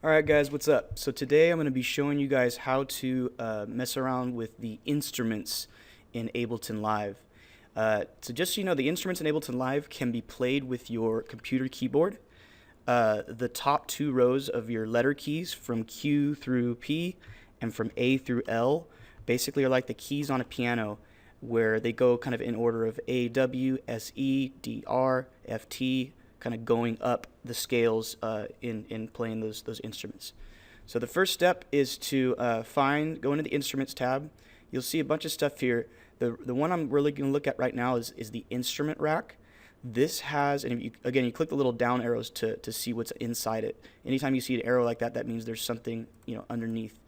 Alright guys, what's up? So today I'm going to be showing you guys how to mess around with the instruments in Ableton Live. So just so you know, the instruments in Ableton Live can be played with your computer keyboard. The top two rows of your letter keys from Q through P and from A through L basically are like the keys on a piano, where they go kind of in order of A, W, S, E, D, R, F, T, kind of going up the scales in playing those instruments. So the first step is to go into the Instruments tab. You'll see a bunch of stuff here. The one I'm really going to look at right now is the instrument rack. This has, and again, you click the little down arrows to see what's inside it. Anytime you see an arrow like that, that means there's something underneath.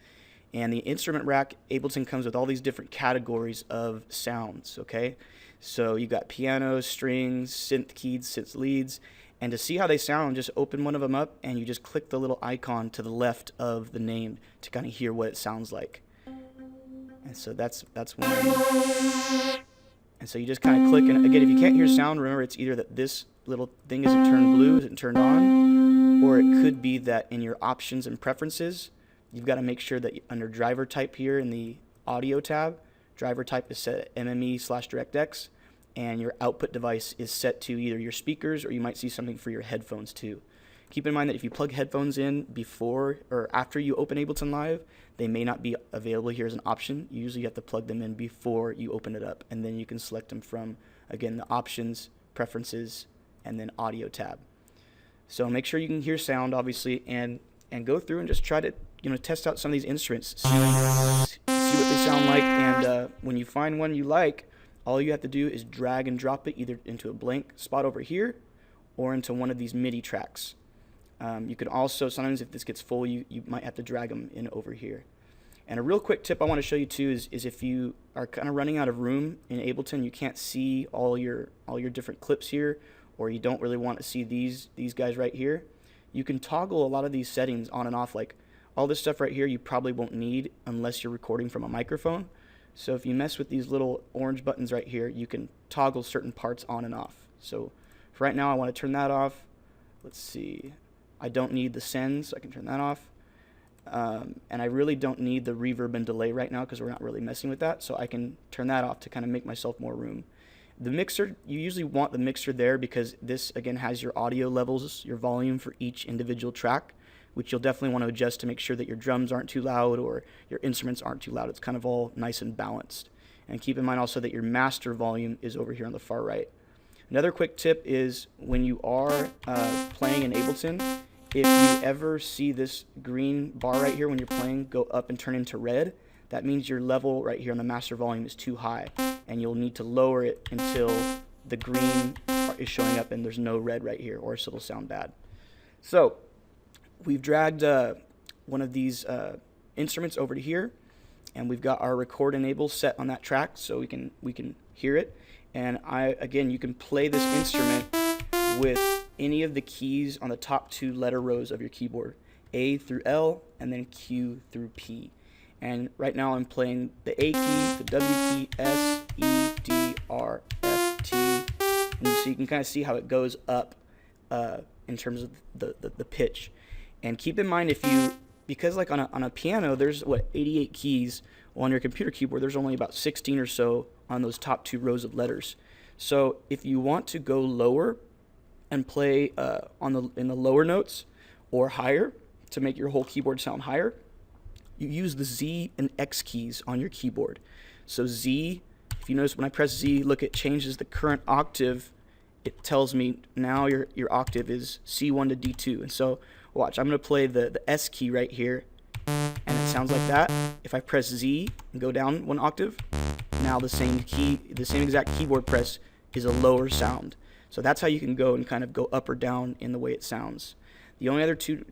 And the instrument rack, Ableton comes with all these different categories of sounds, okay? So you got pianos, strings, synth keys, synth leads, and to see how they sound, just open one of them up and you just click the little icon to the left of the name to kind of hear what it sounds like. And so that's one. And so you just kind of click, and again, if you can't hear sound, remember it's either that this little thing isn't turned blue, isn't turned on, or it could be that in your options and preferences, you've got to make sure that under driver type here in the audio tab, driver type is set at MME/DirectX, and your output device is set to either your speakers, or you might see something for your headphones too. Keep in mind that if you plug headphones in before or after you open Ableton Live, they may not be available here as an option. You usually have to plug them in before you open it up, and then you can select them from, again, the options, preferences, and then audio tab. So make sure you can hear sound, obviously, and go through and just try to test out some of these instruments, see what they sound like, and when you find one you like, all you have to do is drag and drop it either into a blank spot over here or into one of these MIDI tracks. You can also, sometimes if this gets full, you might have to drag them in over here. And a real quick tip I want to show you too is if you are kind of running out of room in Ableton, you can't see all your different clips here, or you don't really want to see these guys right here, you can toggle a lot of these settings on and off. Like all this stuff right here you probably won't need unless you're recording from a microphone. So if you mess with these little orange buttons right here, you can toggle certain parts on and off. So for right now, I want to turn that off. Let's see. I don't need the send, so I can turn that off. And I really don't need the reverb and delay right now because we're not really messing with that. So I can turn that off to kind of make myself more room. The mixer, you usually want the mixer there because this, again, has your audio levels, your volume for each individual track, which you'll definitely want to adjust to make sure that your drums aren't too loud or your instruments aren't too loud. It's kind of all nice and balanced. And keep in mind also that your master volume is over here on the far right. Another quick tip is when you are playing in Ableton, if you ever see this green bar right here when you're playing go up and turn into red, that means your level right here on the master volume is too high, and you'll need to lower it until the green is showing up and there's no red right here, or else it'll sound bad. So we've dragged one of these instruments over to here, and we've got our record enable set on that track so we can hear it. And again, you can play this instrument with any of the keys on the top two letter rows of your keyboard, A through L and then Q through P. And right now I'm playing the A key, the W key, S, E, D, R, F, T, and so you can kind of see how it goes up in terms of the pitch. And keep in mind, because like on a piano, there's 88 keys. Well, on your computer keyboard, there's only about 16 or so on those top two rows of letters. So if you want to go lower and play in the lower notes or higher to make your whole keyboard sound higher, you use the Z and X keys on your keyboard. So Z, if you notice when I press Z, look, it changes the current octave. It tells me now your octave is C1 to D2. And so watch, I'm going to play the S key right here, and it sounds like that. If I press Z and go down one octave, now the same exact keyboard press is a lower sound. So that's how you can go and kind of go up or down in the way it sounds. The only other two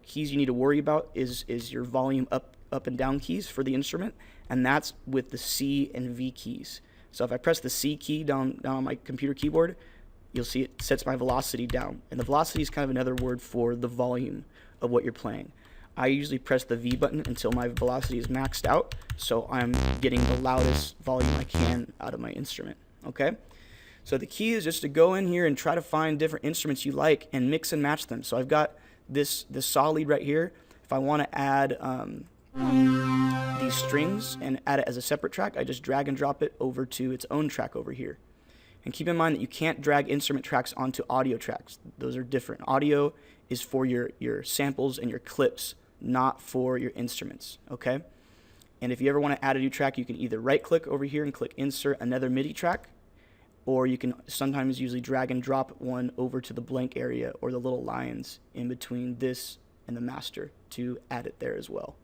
keys you need to worry about is your volume up and down keys for the instrument, and that's with the C and V keys. So if I press the C key down on my computer keyboard, you'll see it sets my velocity down. And the velocity is kind of another word for the volume of what you're playing. I usually press the V button until my velocity is maxed out, so I'm getting the loudest volume I can out of my instrument, okay? So the key is just to go in here and try to find different instruments you like and mix and match them. So I've got this saw lead right here, if I want to add these strings and add it as a separate track, I just drag and drop it over to its own track over here. And keep in mind that you can't drag instrument tracks onto audio tracks. Those are different. Audio is for your samples and your clips, not for your instruments, okay? And if you ever want to add a new track, you can either right-click over here and click Insert Another MIDI Track, or you can sometimes usually drag and drop one over to the blank area or the little lines in between this and the master to add it there as well.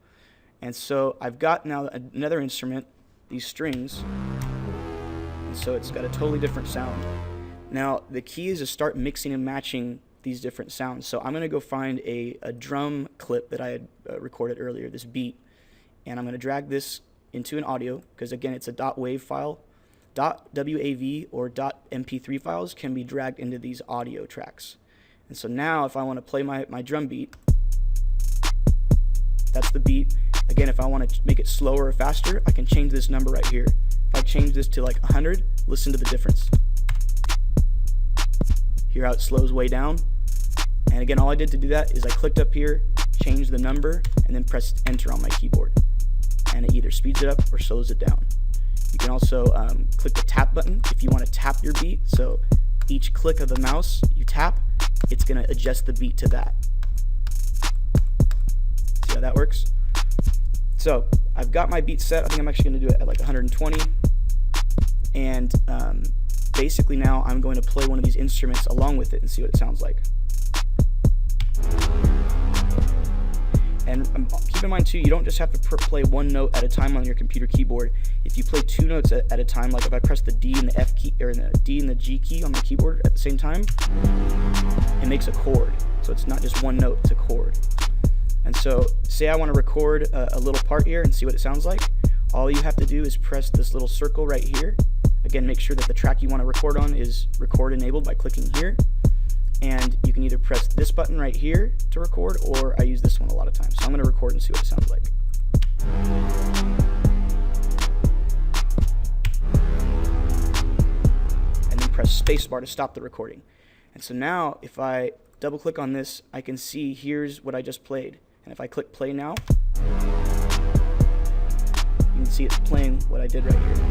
And so I've got now another instrument, these strings, and so it's got a totally different sound. Now the key is to start mixing and matching these different sounds. So I'm going to go find a drum clip that I had recorded earlier, this beat, and I'm going to drag this into an audio, because again it's a .wav file. .wav or .mp3 files can be dragged into these audio tracks. And so now if I want to play my drum beat, that's the beat. Again, if I want to make it slower or faster, I can change this number right here. If I change this to like 100, listen to the difference. Hear how it slows way down? And again, all I did to do that is I clicked up here, changed the number, and then pressed enter on my keyboard. And it either speeds it up or slows it down. You can also click the tap button if you want to tap your beat. So each click of the mouse you tap, it's going to adjust the beat to that. See how that works? So I've got my beat set. I think I'm actually going to do it at like 120. And basically now I'm going to play one of these instruments along with it and see what it sounds like. And keep in mind too, you don't just have to play one note at a time on your computer keyboard. If you play two notes at a time, like if I press the D and the F key, or the D and the G key on my keyboard at the same time, it makes a chord. So it's not just one note, it's a chord. And so say I want to record a little part here and see what it sounds like. All you have to do is press this little circle right here. Again, make sure that the track you want to record on is record enabled by clicking here. And you can either press this button right here to record, or I use this one a lot of times. So I'm going to record and see what it sounds like. And then press spacebar to stop the recording. And so now if I double click on this, I can see here's what I just played. And if I click play now, you can see it's playing what I did right here.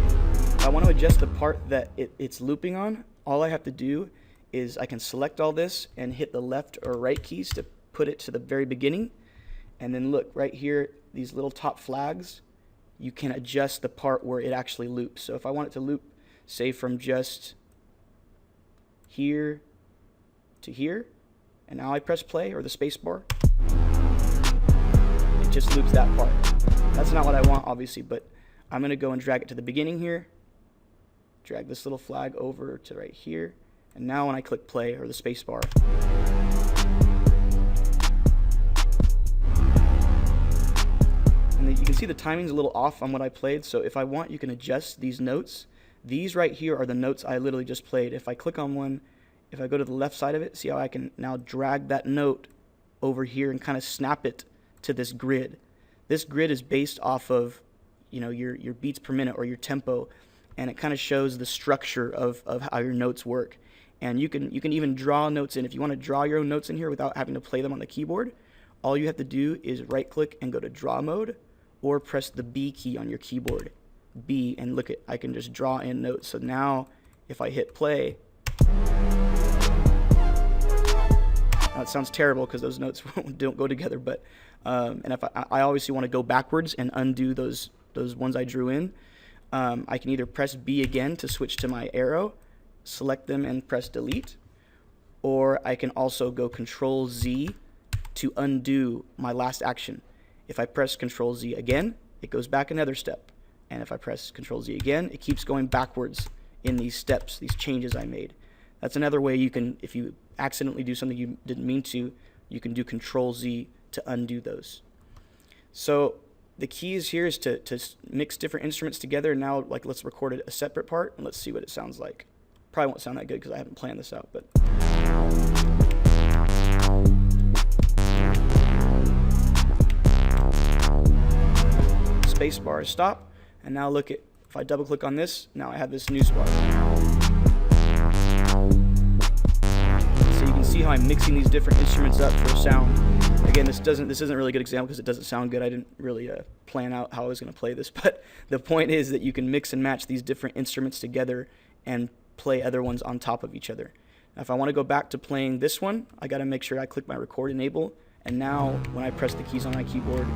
If I want to adjust the part that it's looping on, all I have to do is I can select all this and hit the left or right keys to put it to the very beginning. And then look right here, these little top flags, you can adjust the part where it actually loops. So if I want it to loop, say from just here to here, and now I press play or the space bar, it just loops that part. That's not what I want, obviously, but I'm going to go and drag it to the beginning here, drag this little flag over to right here, and now when I click play or the space bar, and you can see the timing's a little off on what I played. So if I want, you can adjust these notes. These right here are the notes I literally just played. If I click on one, if I go to the left side of it, see how I can now drag that note over here and kind of snap it to this grid. This grid is based off of, you know, your beats per minute or your tempo, and it kind of shows the structure of how your notes work. And you can even draw notes in. If you want to draw your own notes in here without having to play them on the keyboard, all you have to do is right click and go to draw mode, or press the B key on your keyboard, B, and look at, I can just draw in notes. So now if I hit play, now it sounds terrible because those notes don't go together, but and if I obviously want to go backwards and undo those ones I drew in, I can either press B again to switch to my arrow, select them and press delete, or I can also go Control Z to undo my last action. If I press Control Z again, it goes back another step, and if I press Control Z again, it keeps going backwards in these steps, these changes I made. That's another way you can, if you accidentally do something you didn't mean to, you can do Control Z to undo those. So the keys here is to mix different instruments together. Now, like, let's record a separate part and let's see what it sounds like. Probably won't sound that good because I haven't planned this out, but space bar is stop, and now look at, if I double click on this, now I have this new spot. So you can see see how I'm mixing these different instruments up for sound. Again, this isn't really a good example because it doesn't sound good. I didn't really plan out how I was going to play this, but the point is that you can mix and match these different instruments together and play other ones on top of each other. Now, if I want to go back to playing this one, I got to make sure I click my record enable, and now when I press the keys on my keyboard,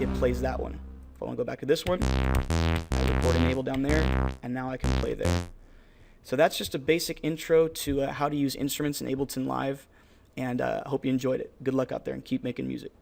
it plays that one. If I want to go back to this one, I record enable down there, and now I can play there. So that's just a basic intro to how to use instruments in Ableton Live, and I hope you enjoyed it. Good luck out there and keep making music.